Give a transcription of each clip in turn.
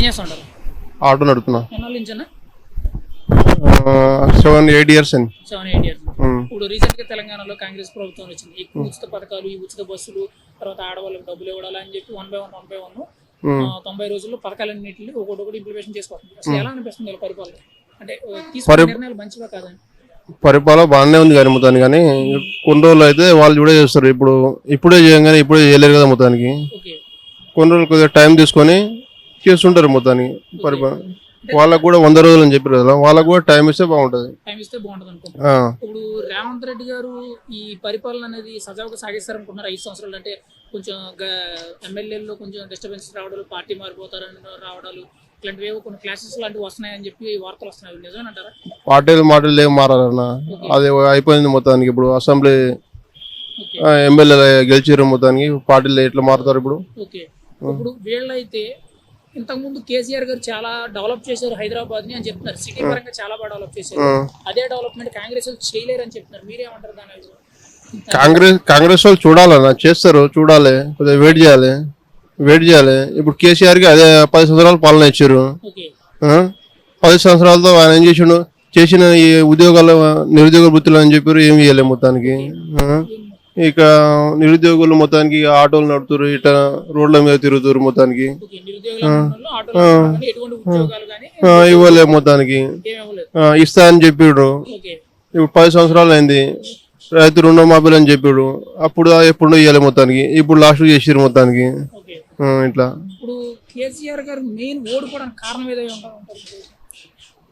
చేస్తుంటారు? ఆటో నడుపుతున్నా. ఎన్నాళ్ళ నుంచేనా? 7-8 years అండి. 7-8 years. ఇప్పుడు రీసెంట్ గా తెలంగాణలో కాంగ్రెస్ ప్రభుత్వం వచ్చింది. ఎక్కువ ఉచిత పథకాలు, ఈ ఉచిత బస్సులు, తర్వాత ఆడవాళ్ళకి డబ్బులు ఇవ్వడాలి అని చెప్పి 1 by 1 90 రోజుల్లో పథకాలన్నింటినీ ఒకటి ఇంప్లిమెంటేషన్ చేసుకోవాలి. అసలు ఎలా అనిపిస్తుంది వీళ్ళ పరిపాలన? అంటే తీసుకునే నిర్ణయాలు మంచివా కాదని? పరిపాలన బాగానే ఉంది కానీ మొత్తానికి, కానీ కొన్ని రోజులు అయితే వాళ్ళు కూడా చేస్తారు. ఇప్పుడే చేయగానే ఇప్పుడే చేయలేరు కదా మొత్తానికి. కొన్ని రోజులు కొద్దిగా టైం తీసుకొని చేస్తుంటారు మొత్తానికి పరిపాలన. వాళ్ళకు కూడా 100 రోజులు అని చెప్పారు కదా, వాళ్ళకు కూడా టైం ఇస్తే బాగుంటది. ఇప్పుడు రేవంత్ రెడ్డి గారు ఈ పరిపాలన అనేది సజావుగా సాగిస్తారనుకుంటున్నారు 5 సంవత్సరాలు. అంటే కొంచెం ఎమ్మెల్యేల్లో కొంచెం డిస్టర్బెన్స్ రావడాలు, పార్టీ మారిపోతారని రావడాలు, ఇట్లాంటివి కొన్ని క్లాసెస్ లాంటివి వస్తున్నాయని చెప్పి వార్తలు వస్తున్నాయి. నిజమేనంటారా? పార్టీలు ఏం మారాలన్నా అది అయిపోయింది మొత్తానికి. ఇప్పుడు అసెంబ్లీ ఎమ్మెల్యేలు గెలిచారు మొత్తానికి, పార్టీలు ఎట్లా మారుతారు ఇప్పుడు? ఇప్పుడు వీళ్ళైతే ఇంతకుముందు కేసీఆర్ గారు చాలా డెవలప్ చేశారు హైదరాబాద్ ని అని చెప్తున్నారు. సిటీ పరంగా చాలా బాగా డెవలప్ చేశారు. అదే డెవలప్మెంట్ కాంగ్రెస్ వాళ్ళు చేయలేరు అని చెప్తున్నారు. మీరేమంటారు దాని? కాంగ్రెస్ వాళ్ళు చూడాలన్నా, చేస్తారు, చూడాలి, కొద్దిగా వెయిట్ చేయాలి. ఇప్పుడు కేసీఆర్ కి అదే 10 సంవత్సరాలు పాలన ఇచ్చారు. 10 సంవత్సరాలతో ఆయన ఏం చేసిన ఈ ఉద్యోగాలు, నిరుద్యోగ వృత్తులు అని చెప్పారు, ఏం చేయలేదు మొత్తానికి. ఇక నిరుద్యోగులు మొత్తానికి ఆటోలు నడుపుతారు, ఇట రోడ్ల మీద తిరుగుతారు మొత్తానికి. ఇవ్వలేదు మొత్తానికి, ఇస్తా అని చెప్పాడు. ఇప్పుడు 10 సంవత్సరాలు అయింది. రైతు రుణమాఫీలు అని చెప్పాడు, అప్పుడు ఎప్పుడు ఇవ్వాలి మొత్తానికి. ఇప్పుడు లాస్ట్ చేసారు మొత్తానికి. ఇట్లా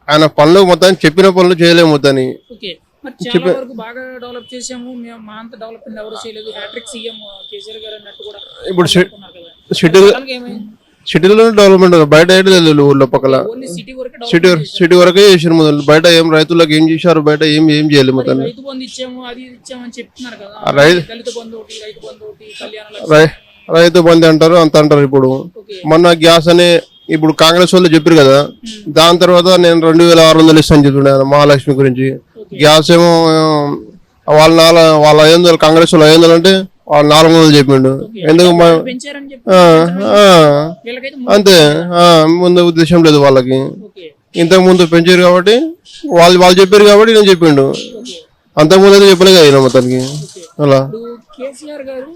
ఆయన పనులు మొత్తానికి చెప్పిన పనులు చేయలేము మొత్తాన్ని. ఇప్పుడు సిటీలో డెవలప్మెంట్, బయట ఊళ్ళో పక్కల సిటీ వరకే చేసారు మొదలు. బయట ఏం రైతులకు ఏం చేశారు? బయట ఏం చేయలేదు మొత్తాన్ని. రైతు బంధు అంటారు, అంత అంటారు. ఇప్పుడు మొన్న గ్యాస్ అని ఇప్పుడు కాంగ్రెస్ వాళ్ళు చెప్పారు కదా, దాని తర్వాత నేను 2600 ఇస్తాను చెప్తున్నాను మహాలక్ష్మి గురించి. గ్యాస్ ఏమో వాళ్ళ 500, కాంగ్రెస్ వాళ్ళు 500 అంటే వాళ్ళు 400 చెప్పిండు. ఎందుకు? అంతే, ముందు ఉద్దేశం లేదు వాళ్ళకి. ఇంతకు ముందు పెంచారు కాబట్టి వాళ్ళు చెప్పారు కాబట్టి నేను చెప్పిండు. అంతకుముందు అయితే చెప్పలేదు కదా మొత్తానికి. అలా కేసీఆర్ గారు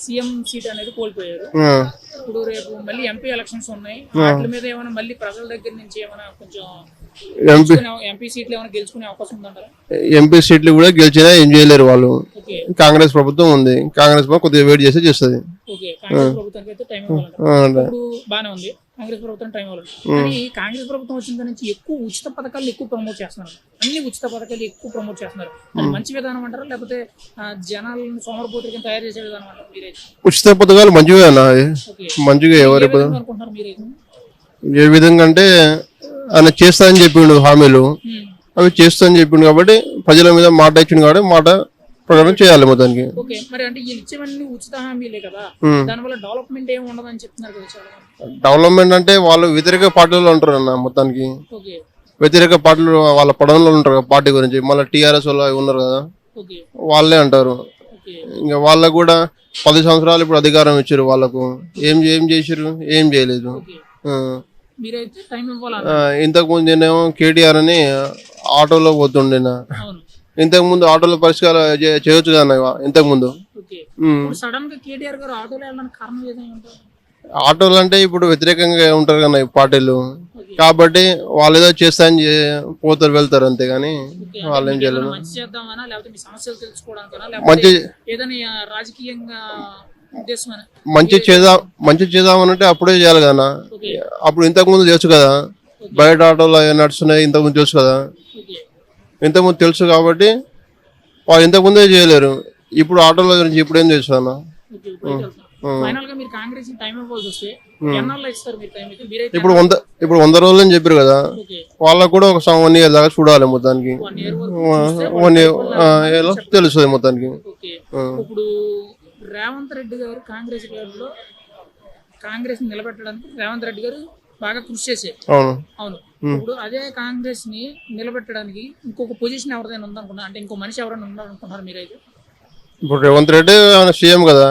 సీఎం సీట్ అనేది కోల్పోయారు. ఇప్పుడు రేపు మళ్ళీ ఎంపీ ఎలక్షన్స్ ఉన్నాయి. వాటి మీద ఏమైనా మళ్ళీ ప్రజల దగ్గర నుంచి ఏమైనా కొంచెం ఎంపీ సీట్లు ఏమైనా గెలుచుకునే అవకాశం ఉందంటారా? ఎంపీ సీట్లు కూడా గెలిచినా ఏం చేయలేరు వాళ్ళు. కాంగ్రెస్ ప్రభుత్వం ఉంది, కాంగ్రెస్ కొద్దిగా వెయిట్ చేసి చేస్తుంది. బానే ఉంది, కాంగ్రెస్ ప్రభుత్వం టైం ఇవ్వాలి. కానీ కాంగ్రెస్ ప్రభుత్వం వచ్చిన నుంచి ఎక్కువ ఉచిత పథకాలు ఎక్కువ ప్రమోట్ చేస్తున్నారు. అన్ని ఉచిత పథకాలు ఎక్కువ ప్రమోట్ చేస్తున్నారు. అది మంచి విధానం అంటారా, లేకపోతే జనాలను సోమరపోతులకి తయారు చేసే విధానం అంటారు మీరైతే? ఉచిత పథకాలు మంచిగా మంచిగా ఎవరు అనుకుంటున్నారు మీరైతే? ఏ విధంగా అంటే ఆయన చేస్తా అని చెప్పిండు హామీలు, అవి చేస్తా అని చెప్పిండు కాబట్టి ప్రజల మీద మాట ఇచ్చిండు కాబట్టి మాట ప్రకారం చేయాలి మొత్తానికి. మరి అంటే ఇచ్చేవన్నీ ఉచిత హామీలే కదా, దానివల్ల డెవలప్మెంట్ ఏమి ఉండదని చెప్తున్నారు కదా చాలా. డెవలప్మెంట్ అంటే వాళ్ళు వ్యతిరేక పార్టీలో ఉంటారు అన్న మొత్తానికి. వ్యతిరేక పార్టీలు వాళ్ళ పడంలో ఉంటారు పార్టీ గురించి. మళ్ళీ టీఆర్ఎస్ వాళ్ళు ఉన్నారు కదా, వాళ్ళే అంటారు. ఇంకా వాళ్ళకు కూడా 10 సంవత్సరాలు ఇప్పుడు అధికారం ఇచ్చారు. వాళ్ళకు ఏం చేసారు? ఏం చేయలేదు. ఇంతకు ముందు నేనేమో కేటీఆర్ అని ఆటోలో పోతుండే. ఇంతకు ముందు ఆటోలో పరిష్కారం చేయొచ్చు కదా ఇంతకు ముందు. ఆటోలు అంటే ఇప్పుడు వ్యతిరేకంగా ఉంటారు కదా పార్టీలు, కాబట్టి వాళ్ళు ఏదో చేస్తా అని పోతారు, వెళ్తారు, అంతేగాని వాళ్ళు ఏం చేయలేదు. మంచి చేద్దామనంటే అప్పుడే చేయాలి కదా. అప్పుడు ఇంతకు ముందు తెలుసు కదా, బయట ఆటోలు నడుస్తున్నాయి ఇంతకుముందు తెలుసు కదా. ఇంతకుముందు తెలుసు కాబట్టి వాళ్ళు ఇంతకుముందే చేయలేరు. ఇప్పుడు ఆటోల గురించి ఇప్పుడు ఏం తెలుసు అన్న. ఇప్పుడు 100 రోజులు అని చెప్పారు కదా, వాళ్ళకు కూడా ఒక 1 year దాకా చూడాలి మొత్తానికి. 1 year తెలుస్తుంది మొత్తానికి. ఇప్పుడు రేవంత్ రెడ్డి గారు కాంగ్రెస్ నిలబెట్టడానికి రేవంత్ రెడ్డి గారు బాగా కృషి చేశారు. అవును. ఇప్పుడు అదే కాంగ్రెస్ ని నిలబెట్టడానికి ఇంకొక పొజిషన్ ఎవరిదైనా ఉందనుకున్నా, అంటే ఇంకో మనిషి ఎవరైనా ఉన్నారనుకుంటున్నారు మీరైతే? ఇప్పుడు రేవంత్ రెడ్డి సీఎం కదా,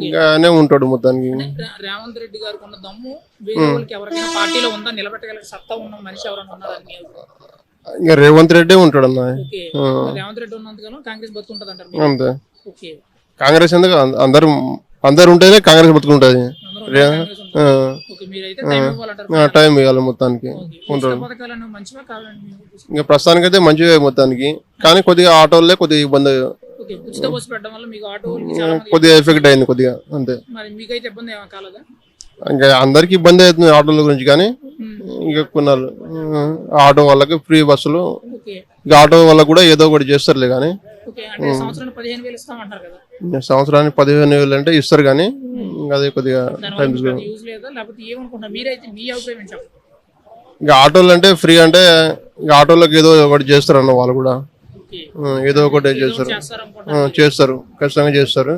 ఇంకానే ఉంటాడు మొత్తానికి. రేవంత్ రెడ్డి గారికి ఉన్న దమ్ము వేరే వాళ్ళకి ఎవరికైనా పార్టీలో ఉందా, నిలబెట్టగలిగే సత్తా ఉన్న మనిషి ఎవరైనా ఉన్నారని మీ అభిప్రాయం? ఇంకా రేవంత్ రెడ్డి ఉంటాడు అన్న. ఓకే, రేవంత్ రెడ్డి ఉన్నంతకాలం కాంగ్రెస్ బతుకుంటది అంటారు. అంతే. ఓకే, కాంగ్రెస్ ఎందుకు అందరు ఉంటేనే కాంగ్రెస్ బతుకుంటది. ఓకే, మీరైతే టైం ఇవ్వాలంటారు. టైం ఇవ్వాలి మొత్తానికి. ఉచిత పథకాలు మంచివా కాదండి మీ ఉద్దేశం? ఇంకా ప్రస్తుతానికి అయితే మంచిగా మొత్తానికి, కానీ కొద్దిగా ఆటోలే కొద్దిగా ఇబ్బంది, ఓకే, ఉచిత బస్సు పెట్టడం వల్ల మీకు ఆటో వాళ్ళకి చాలా మంది కొద్దిగా ఎఫెక్ట్ అయింది కొద్దిగా అంతే. మరి మీకైతే ఇబ్బంది ఏమో కాలేదా? ఇంకా అందరికి ఇబ్బంది అవుతుంది ఆటోల గురించి, కానీ ఇంకా కొన్నాళ్ళు ఆటో వాళ్ళకి ఫ్రీ బస్సులు, ఓకే, ఇంకా ఆటో వాళ్ళకి కూడా ఏదో ఒకటి చేస్తారులే. కానీ ఓకే, అంటే సంవత్సరానికి 15,000 ఇస్తామంటారు కదా, సంవత్సరానికి 15,000 అంటే ఇస్తారు, కానీ ఇంకా అదే కొద్దిగా టైం యూజ్ లేదా లేకపోతే ఏమనుకుంటున్నారు మీరైతే? మీ అభిప్రాయం ఏంటి చెప్పండి. ఇంకా ఆటోలు అంటే ఫ్రీ అంటే ఇంకా ఆటోలకు ఏదో ఒకటి చేస్తారు అన్న వాళ్ళు కూడా, ఓకే, ఏదో ఒకటి చేస్తారు, చేస్తారనుకుంటున్నారు. చేస్తారు ఖచ్చితంగా చేస్తారు.